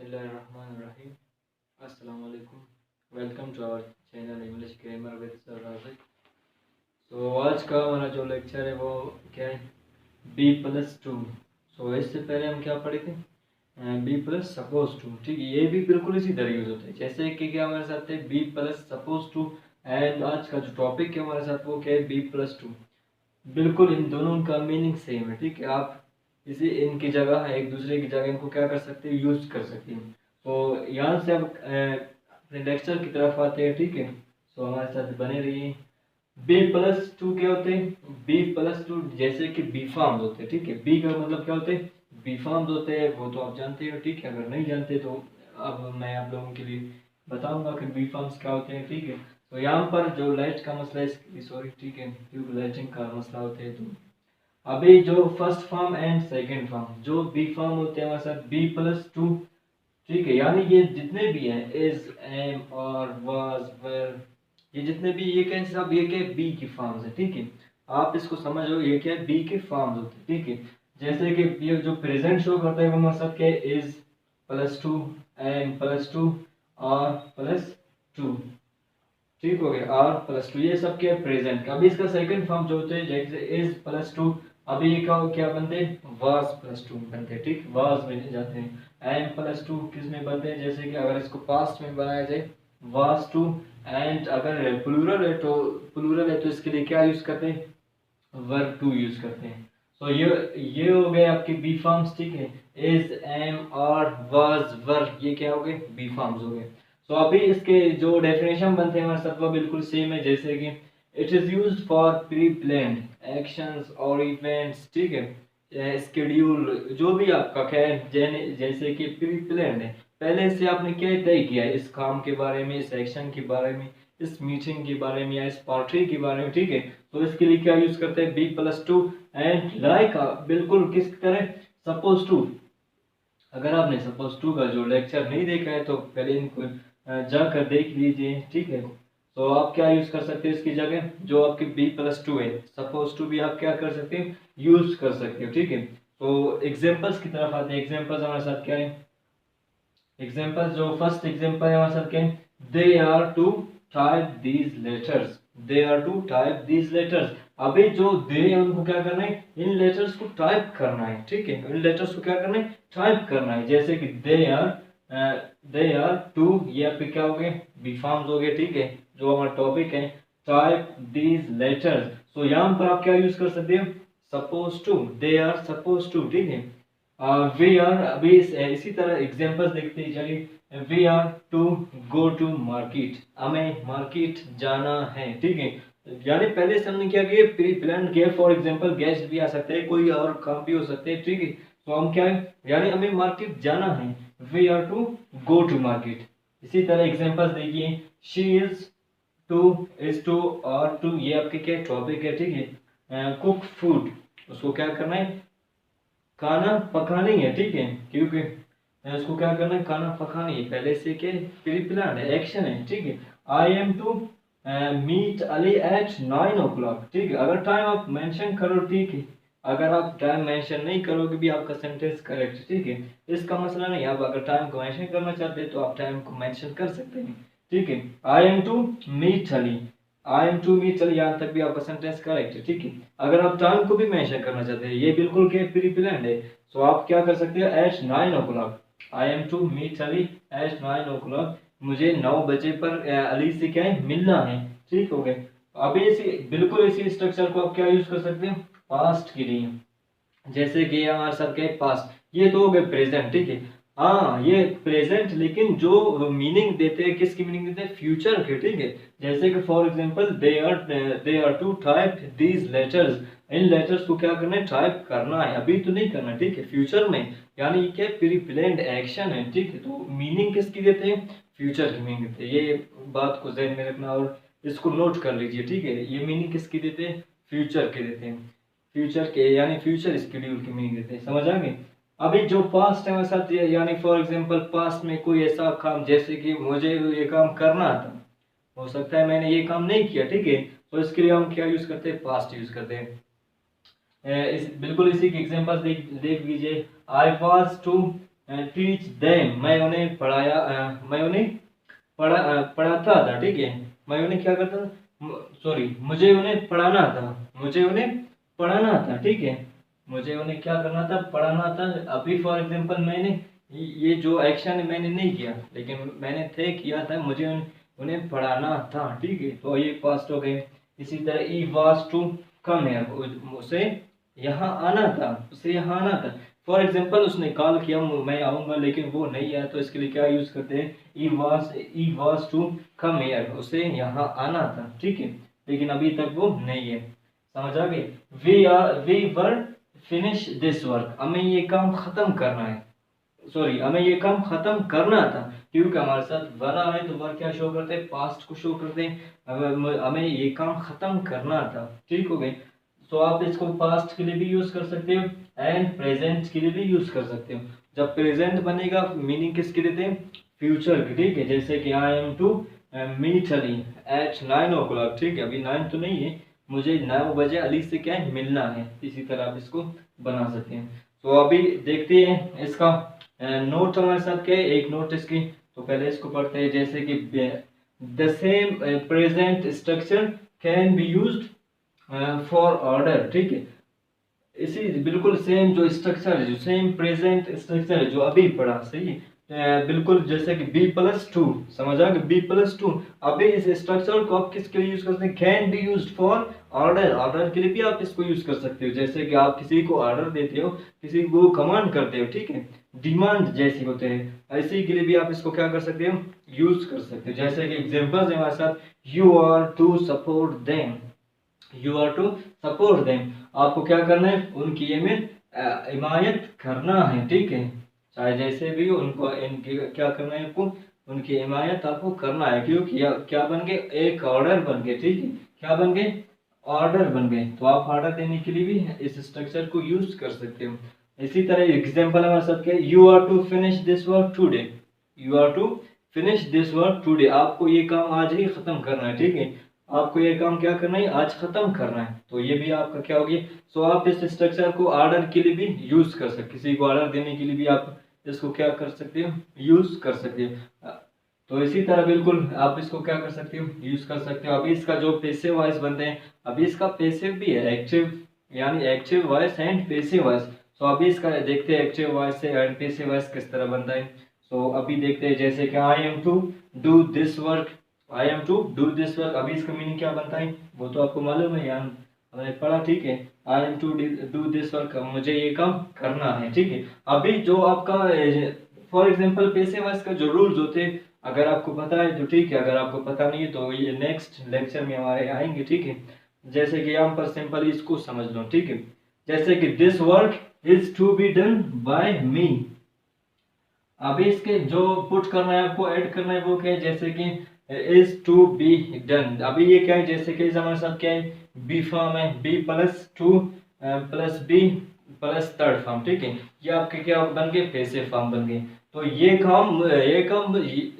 बिस्मिल्लाहिर्रहमानिर्रहीम। अस्सलाम वालेकुम। Welcome to our channel English grammar with sir Raziq. आज का हमारा जो लेक्चर है वो क्या है, B+2। इससे पहले हम क्या पढ़े थे, बी प्लस सपोज टू। ठीक है, ये भी बिल्कुल इसी तरह यूज होता है जैसे कि क्या हमारे साथ है B+सपोज टू। एंड आज का जो टॉपिक है हमारे साथ वो क्या है, B+2। बिल्कुल इन दोनों का मीनिंग सेम है। ठीक है, आप इसी इनकी जगह एक दूसरे की जगह इनको क्या कर सकते हैं, यूज कर सकते हैं। तो यहाँ से अब अपने लेक्चर की तरफ आते हैं। ठीक है, हमारे साथ बने रहिए। B+2 क्या होते हैं, B+2 जैसे कि बी फार्म्स होते हैं। ठीक है, बी का मतलब क्या होते हैं, बी फार्म्स होते हैं, वो तो आप जानते हो। ठीक है, अगर नहीं जानते तो अब मैं आप लोगों के लिए बताऊंगा कि बी फार्म्स क्या होते हैं। ठीक है, तो यहाँ पर जो लाइट का मसला है, सॉरी, ठीक है, ट्यूब लाइटिंग का मसला होता है। तो अभी जो first form and second form, जो बी फॉर्म होते हैं हमारे साथ B+2। ठीक है, यानी ये जितने भी हैं, is, am, are, was, were, ये जितने भी ये क्या सब ये क्या बी की फॉर्म्स है। ठीक है, आप इसको समझो, ये क्या बी के फॉर्म्स होते हैं। ठीक है, जैसे कि ये जो प्रेजेंट शो करता है वो हमारे साथ क्या इज+2, एम+2, R+2। ठीक हो गया, R+2, ये सब क्या प्रेजेंट का। अभी इसका सेकंड फॉर्म जो होते हैं जैसे इज+2, अभी ये क्या बनते हैं, वाज+2 बनते हैं। ठीक, वाज में जाते हैं। एम+2 किस में बनते हैं, जैसे कि अगर इसको पास्ट में बनाया जाए वाज2। एंड अगर प्लूरल है तो इसके लिए क्या यूज करते हैं, वर2 यूज करते हैं। तो ये हो गए आपके बी फॉर्म्स। ठीक है, is, am, are, was, were, ये क्या हो गए, बी फॉर्म्स हो गए। अभी इसके जो डेफिनेशन बनते हैं हमारे साथ वो बिल्कुल सेम है, जैसे कि it is used for pre planned actions और इवेंट्स। ठीक है, स्केड्यूल जो भी आपका खैर जैसे कि प्री प्लान्ड है, पहले से आपने क्या तय किया है इस काम के बारे में, इस एक्शन के बारे में, इस मीटिंग के बारे में या इस पार्टी के बारे में। ठीक है, तो इसके लिए क्या यूज करते हैं, B+2। एंड लाइक बिल्कुल किस तरह, सपोज टू। अगर आपने सपोज टू का जो लेक्चर नहीं देखा है तो पहले इनको जाकर देख लीजिए। ठीक है, तो आप क्या यूज कर सकते हैं इसकी जगह, जो आपकी B+2 है, सपोज टू भी आप क्या कर सकते हैं, यूज कर सकते हो। ठीक है, तो एग्जांपल्स की तरफ आते हैं। एग्जांपल्स हमारे साथ क्या है, एग्जांपल्स जो फर्स्ट एग्जांपल है हमारे साथ क्या है, they are to type these letters, they are to type these letters. अभी जो दे है उनको क्या करना है, इन लेटर्स को टाइप करना है। ठीक है, इन लेटर्स को क्या करना है, टाइप करना है। जैसे कि दे आर टू, ये आपके क्या हो गए, बी फॉर्म्स हो गए। ठीक है, जो हमारा टॉपिक है टाइप दीज लेटर्स। यहाँ पर आप क्या यूज कर सकते हो, suppose to, they are suppose to. ठीक है, वी आर, अभी इसी तरह एग्जांपल्स देखते हैं। चलिए, we are to go to market, हमें मार्केट जाना है। ठीक है, यानी पहले से हमने क्या किया, प्री प्लान किया। फॉर एग्जांपल गेस्ट भी आ सकते हैं, कोई और काम भी हो सकते हैं। ठीक है, तो हम क्या है, यानी हमें मार्केट जाना है, we are to go to market. इसी तरह एग्जांपल्स देखिए, she is to, is to, are to, ये आपके क्या टॉपिक है। ठीक है, कुक फूड, उसको क्या करना है, खाना पकानी है। ठीक है, क्योंकि उसको क्या करना है, खाना पकानी है, पहले से क्या प्री प्लान है, एक्शन है। ठीक है, I am to meet Ali at 9 o'clock। ठीक है, अगर टाइम आप मेंशन करो, ठीक है, अगर आप टाइम मेंशन नहीं करोगे भी आपका सेंटेंस करेक्ट। ठीक है, इसका मसला नहीं, आप अगर टाइम को मेंशन करना चाहते हैं तो आप टाइम को मेंशन कर सकते हैं। ठीक है, I am to meet Ali, I am to meet Ali, यहाँ तक भी आपका सेंटेंस करेक्ट है। ठीक है, अगर आप टाइम को भी मेंशन करना चाहते हैं, ये बिल्कुल क्या प्री प्लान्ड है, तो आप क्या कर सकते हो, at 9 o'clock, I am to meet Ali at 9 o'clock, मुझे 9 बजे पर अली से क्या है, मिलना है। ठीक हो गए, अभी इसी बिल्कुल इसी स्ट्रक्चर को आप क्या यूज कर सकते हैं, पास्ट के लिए। जैसे कि हमारे साथ क्या है, पास्ट, ये तो हो गए प्रेजेंट। ठीक है, हाँ ये प्रेजेंट, लेकिन जो मीनिंग देते हैं, किसकी मीनिंग देते हैं, फ्यूचर के। ठीक है, जैसे कि for example they are to type these letters, इन लेटर्स को क्या करना है, टाइप करना है, अभी तो नहीं करना। ठीक है, फ्यूचर में, यानी क्या प्री प्लान्ड एक्शन है। ठीक है, तो मीनिंग किसकी देते हैं, फ्यूचर की मीनिंग देते हैं। ये बात को ध्यान में रखना और इसको नोट कर लीजिए। ठीक है, ये मीनिंग किसकी देते हैं, फ्यूचर के देते हैं, फ्यूचर के, यानी फ्यूचर स्केड्यूल की मीनिंग देते हैं। समझ आ गई। अभी जो पास्ट है साथ, यानी फॉर एग्जांपल पास्ट में कोई ऐसा काम, जैसे कि मुझे ये काम करना था, हो सकता है मैंने ये काम नहीं किया। ठीक है, तो इसके लिए हम क्या यूज करते हैं, पास्ट यूज करते हैं। बिल्कुल इसी के एग्जांपल देख देख लीजिए, I was to teach them, मैं उन्हें पढ़ाया, मैं उन्हें पढ़ाता था, ठीक है। मैं उन्हें क्या करता था, सॉरी, मुझे उन्हें पढ़ाना था, मुझे उन्हें पढ़ाना था, ठीक है। मुझे उन्हें क्या करना था, पढ़ाना था। अभी फॉर एग्जांपल मैंने ये जो एक्शन है मैंने नहीं किया, लेकिन मैंने तय किया था मुझे उन्हें पढ़ाना था, ठीक है। तो ये पास्ट हो गए। इसी तरह he was to come here, उसे यहाँ आना था, उसे यहाँ आना था। फॉर एग्जाम्पल उसने कॉल किया मैं आऊंगा, लेकिन वो नहीं आया, तो इसके लिए क्या यूज करते हैं, ई वाज टू कम हियर, उसे यहाँ आना था, ठीक है। लेकिन अभी तक वो नहीं है, समझ आ गई। We were finish this work, हमें ये काम खत्म करना है, सॉरी हमें ये काम खत्म करना था, क्योंकि हमारे साथ वर आ रहे तो वर क्या शो करते हैं, पास्ट को शो करते हैं। हमें ये काम खत्म करना था, ठीक हो गई। तो आप इसको पास्ट के लिए भी यूज कर सकते हो एंड प्रेजेंट के लिए भी यूज कर सकते हो। जब प्रेजेंट बनेगा मीनिंग किसके देते हैं, फ्यूचर की, ठीक है। जैसे कि I am to meet Ali at 9 o'clock, ठीक है। अभी 9 तो नहीं है, मुझे 9 बजे अली से क्या है, मिलना है। इसी तरह आप इसको बना सकते हैं। तो अभी देखते हैं इसका नोट हमारे साथ क्या है, एक नोट इसकी। तो पहले इसको पढ़ते हैं, जैसे कि the same present structure can be used for order, ठीक है। इसी बिल्कुल सेम जो स्ट्रक्चर है, जो सेम प्रेजेंट स्ट्रक्चर है जो अभी पढ़ा, सही है। बिल्कुल जैसे कि b+2, समझ आ गया, b+2। अभी इस स्ट्रक्चर को आप किसके लिए यूज कर सकते हैं, can be used for order, order के लिए भी आप इसको यूज कर सकते हो। जैसे कि आप किसी को ऑर्डर देते हो, किसी को कमांड करते हो, ठीक है, डिमांड जैसी होते हैं, ऐसे के लिए भी आप इसको क्या कर सकते हो, यूज कर सकते हो। जैसे कि एग्जांपल्स है हमारे साथ, you are to support them, you are to support them, आपको क्या करना है, उनकी हिमायत करना है, ठीक है। चाहे जैसे भी हो, उनको इनकी क्या करना है, आपको उनकी हिमायत आपको करना है, क्योंकि क्या बन गए, एक ऑर्डर बन गए, ठीक है। क्या बन गए, ऑर्डर बन गए। तो आप ऑर्डर देने के लिए भी इस स्ट्रक्चर को यूज कर सकते हो। इसी तरह एग्जांपल हमारे साथ क्या है, you are to finish this work today, you are to finish this work today, आपको ये काम आज ही खत्म करना है, ठीक है। आपको ये काम क्या करना है, आज खत्म करना है। तो ये भी आपका क्या होगी। सो आप इस स्ट्रक्चर को ऑर्डर के लिए भी यूज कर सकते, किसी को ऑर्डर देने के लिए भी आप इसको क्या कर सकते हो, यूज कर सकते हो। तो इसी तरह बिल्कुल आप इसको क्या कर सकते हो, यूज कर सकते हो। अभी इसका जो पैसिव वॉइस बनते हैं, अभी इसका पैसिव भी है, एक्टिव, यानी active voice and passive voice. So अभी इसका देखते हैं एक्टिव वॉइस से एंड पैसिव वॉइस किस तरह बनता है। सो अभी देखते हैं, जैसे कि I am to do this work, I am to do this work, अभी इसका मीनिंग क्या बनता है, वो तो आपको मालूम है, यार हमने पढ़ा, ठीक है। I am to do this work, मुझे ये काम करना है, ठीक है। अभी जो आपका फॉर एग्जांपल पैसिव वॉइस का जो रूल्स होते हैं, अगर आपको पता है तो ठीक है, अगर आपको पता नहीं है तो ये नेक्स्ट लेक्चर में हमारे आएंगे, ठीक है। जैसे कि यहाँ पर सिंपल इसको समझ लो, ठीक है। जैसे कि this work is to be done by me, अभी इसके जो पुट करना है, आपको ऐड करना है, वो क्या है, जैसे कि इज टू बी डन। अभी ये क्या है, जैसे कि हमारे साथ क्या है, बी फॉर्म है, b+2 plus be plus third form, ठीक है। ये आपके क्या बन गए, पैसिव फॉर्म बन गए। तो ये काम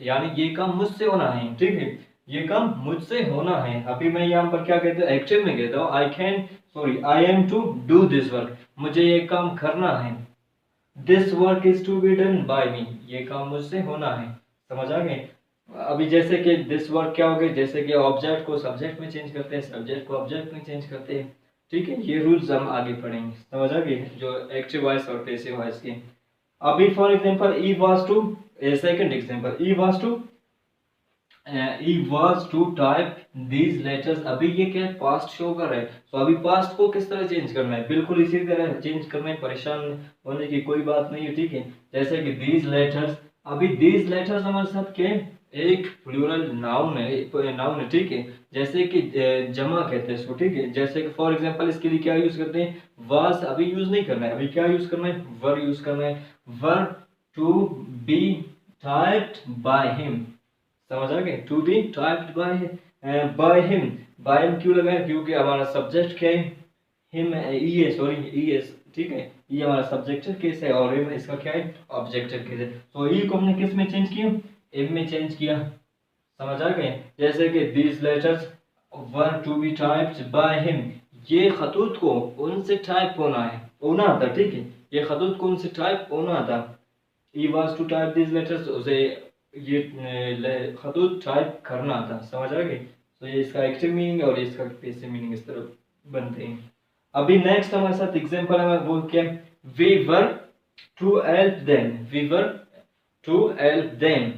यानी ये काम मुझसे होना है, ठीक है, ये काम मुझसे होना है। अभी मैं यहाँ पर क्या कहता हूँ, एक्टिव में कहता हूँ, I am to do this work, मुझे ये काम करना है। This work is to be done by me, ये काम मुझसे होना है, समझ आ गए। अभी जैसे कि दिस वर्क क्या हो गए, जैसे कि ऑब्जेक्ट को सब्जेक्ट में चेंज करते हैं, सब्जेक्ट को ऑब्जेक्ट में चेंज करते हैं, ठीक है। ये रूल्स हम आगे पढ़ेंगे, समझ आ गए, जो एक्टिव वॉइस और पैसिव वॉइस के। अभी for example I was to, second example, I was to type these letters, अभी ये क्या है, पास्ट शो कर रहा है। तो अभी पास्ट को किस तरह चेंज करना है, बिल्कुल इसी तरह चेंज करना है, परेशान होने की कोई बात नहीं है, ठीक है। जैसे कि दीज लेटर्स, अभी दीज लेटर्स हमारे साथ क्या है, एक प्लूरल नाउन है, ठीक है। जैसे कि जमा कहते हैं इसको, ठीक है। जैसे कि फॉर एग्जांपल इसके लिए क्या यूज करते हैं, वाज अभी यूज नहीं करना है, अभी क्या यूज करना है, वर यूज करना है। Were to be typed by him, समझ आ गए, to be typed by him. By him क्यों लगा है, क्योंकि हमारा सब्जेक्ट क्या है, हिम ई है, सॉरी ई है, ठीक है। ये हमारा सब्जेक्टिव केस है और हिम इसका क्या है, ऑब्जेक्टिव केस है। तो ई को हमने किस में चेंज किया, एम में चेंज किया, समझ आ गए। जैसे कि these letters were to be typed by him, ये खतूत को उनसे टाइप होना था, ठीक है। ये खतूत को उनसे टाइप होना था, he was to type this letters, उसे ये खतूत टाइप करना था। समझ आ गई? तो ये इसका एक्टिव मीनिंग और इसका पैसिव मीनिंग इस तरह बनते हैं। अभी नेक्स्ट हमारे साथ एग्जांपल है वो क्या, we were to help them, we were to help them,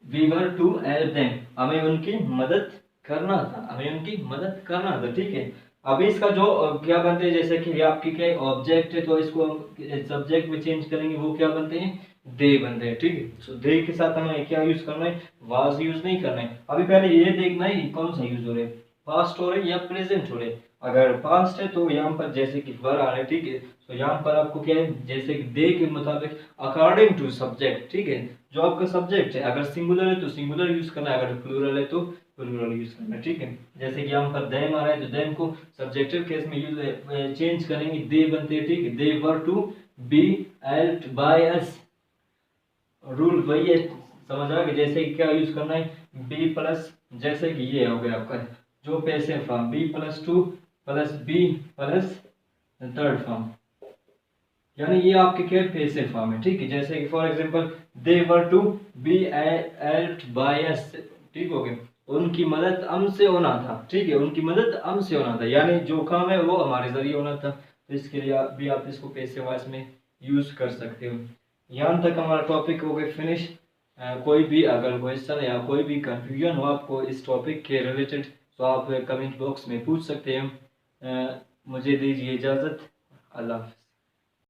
we were to help them, हमें उनकी मदद करना था, हमें उनकी मदद करना था। ठीक है, अभी इसका जो क्या बनते हैं, जैसे कि ये आपकी क्या ऑब्जेक्ट है तो इसको हम सब्जेक्ट में चेंज करेंगे, वो क्या बनते हैं, दे बनते हैं। ठीक है, सो दे के साथ हमें क्या यूज करना है, वाज यूज नहीं करना है। अभी पहले ये देखना है कौन सा यूज हो रहा है, पास्ट हो रहा है या प्रेजेंट हो रहा है। अगर पास्ट है तो यहाँ पर जैसे कि वर आ रहा है, ठीक है, तो यहाँ पर आपको क्या है, जैसे कि दे के मुताबिक अकॉर्डिंग टू सब्जेक्ट, ठीक है, जो आपका सब्जेक्ट है, अगर सिंगुलर है तो सिंगुलर यूज करना है, अगर प्लूरल है तो प्लूरल यूज करना है। ठीक है, जैसे कि यहाँ पर देम आ रहा है तो देम को सब्जेक्टिव केस में यूज चेंज करेंगे, दे बनते हैं। ठीक है, they were to be helped by us, rule वही है। समझ आ गया? जैसे कि क्या यूज करना है, बी प्लस, जैसे कि ये हो गया आपका जो passive form, be plus to plus be plus third form, यानी ये आपके क्या पैसिव फॉर्म है। ठीक है, जैसे कि for example they were to be helped by us, ठीक हो गया, उनकी मदद हमसे होना था। ठीक है, उनकी मदद हमसे होना था, यानी जो काम है वो हमारे जरिए होना था, तो इसके लिए भी आप इसको पैसिव वॉइस में यूज कर सकते हो। यहाँ तक हमारा टॉपिक हो गया फिनिश। कोई भी अगर क्वेश्चन या कोई भी कंफ्यूजन हो आपको इस टॉपिक के रिलेटेड तो आप कमेंट बॉक्स में पूछ सकते हैं। मुझे दीजिए इजाज़त। अल्लाह।